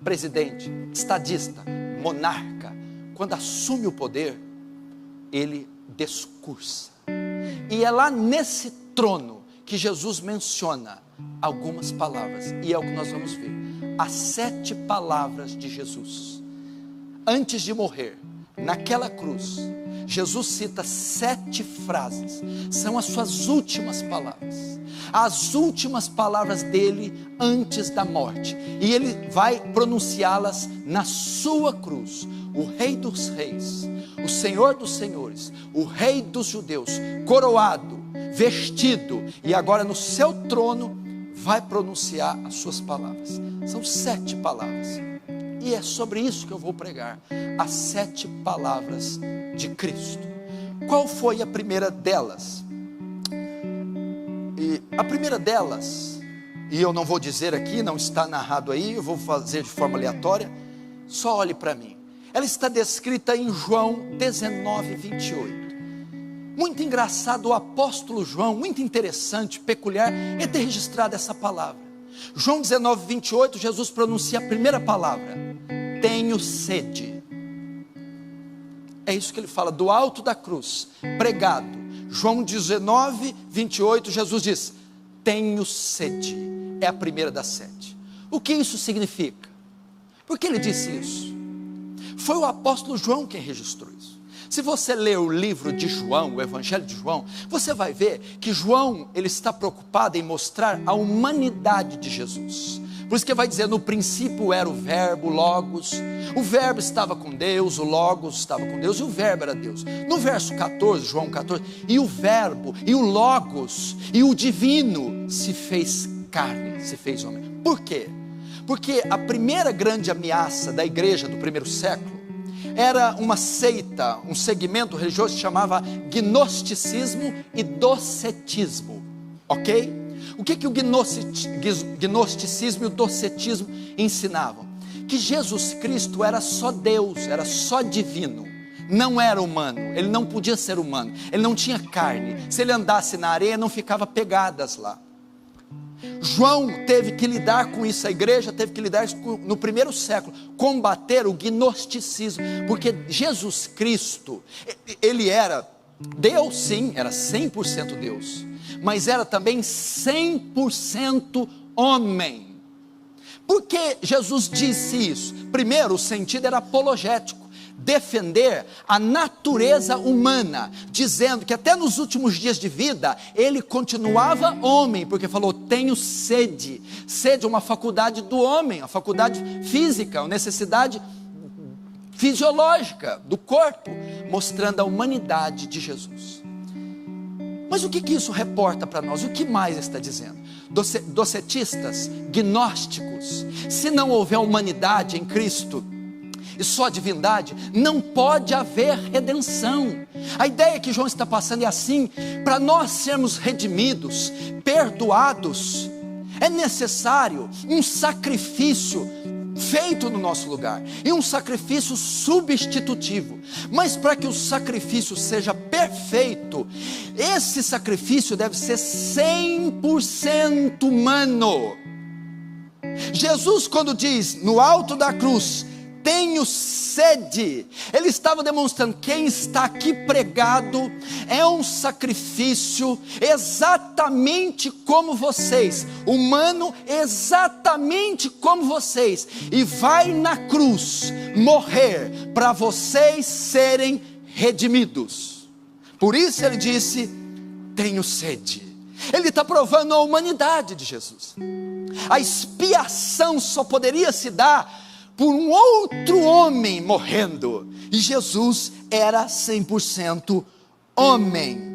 presidente, estadista, monarca, quando assume o poder, ele discursa. E é lá nesse trono que Jesus menciona algumas palavras, e é o que nós vamos ver. As 7 palavras de Jesus. Antes de morrer, naquela cruz, Jesus cita 7 frases, são as suas últimas palavras, as últimas palavras dele antes da morte, e ele vai pronunciá-las na sua cruz. O Rei dos Reis, o Senhor dos Senhores, o Rei dos Judeus, coroado, vestido, e agora no seu trono, vai pronunciar as suas palavras. São 7 palavras, e é sobre isso que eu vou pregar, as 7 palavras de Cristo. Qual foi a primeira delas? A primeira delas, e eu não vou dizer aqui, não está narrado aí, eu vou fazer de forma aleatória, só olhe para mim. Ela está descrita em João 19, 28. Muito engraçado, o apóstolo João, muito interessante, peculiar, é ter registrado essa palavra. João 19, 28, Jesus pronuncia a primeira palavra: tenho sede. É isso que ele fala, do alto da cruz, pregado. João 19, 28, Jesus diz: tenho sede. É a primeira das 7. O que isso significa? Por que ele disse isso? Foi o apóstolo João quem registrou isso. Se você ler o livro de João, o Evangelho de João, você vai ver que João, ele está preocupado em mostrar a humanidade de Jesus. Por isso que vai dizer, no princípio era o verbo, o logos, o verbo estava com Deus, o logos estava com Deus, e o verbo era Deus. No verso 14, João 14, e o verbo, e o logos, e o divino se fez carne, se fez homem. Por quê? Porque a primeira grande ameaça da igreja do primeiro século era uma seita, um segmento religioso que se chamava gnosticismo e docetismo, ok? O que o gnosticismo e o docetismo ensinavam? Que Jesus Cristo era só Deus, era só divino, não era humano, ele não podia ser humano, ele não tinha carne, se ele andasse na areia não ficava pegadas lá. João teve que lidar com isso, a igreja teve que lidar com, no primeiro século, combater o gnosticismo, porque Jesus Cristo, ele era Deus, sim, era 100% Deus, mas era também 100% homem. Por que Jesus disse isso? Primeiro, o sentido era apologético, defender a natureza humana, dizendo que até nos últimos dias de vida, ele continuava homem, porque falou, tenho sede. Sede é uma faculdade do homem, uma faculdade física, uma necessidade fisiológica do corpo, mostrando a humanidade de Jesus. Mas o que isso reporta para nós? O que mais está dizendo? Docetistas, gnósticos, se não houver humanidade em Cristo e só divindade, não pode haver redenção. A ideia que João está passando é assim: para nós sermos redimidos, perdoados, é necessário um sacrifício feito no nosso lugar, e um sacrifício substitutivo. Mas para que o sacrifício seja perfeito, esse sacrifício deve ser 100% humano. Jesus, quando diz no alto da cruz, tenho sede, ele estava demonstrando, quem está aqui pregado é um sacrifício exatamente como vocês, humano exatamente como vocês, e vai na cruz morrer para vocês serem redimidos. Por isso ele disse, tenho sede. Ele está provando a humanidade de Jesus. A expiação só poderia se dar por um outro homem morrendo, e Jesus era 100% homem.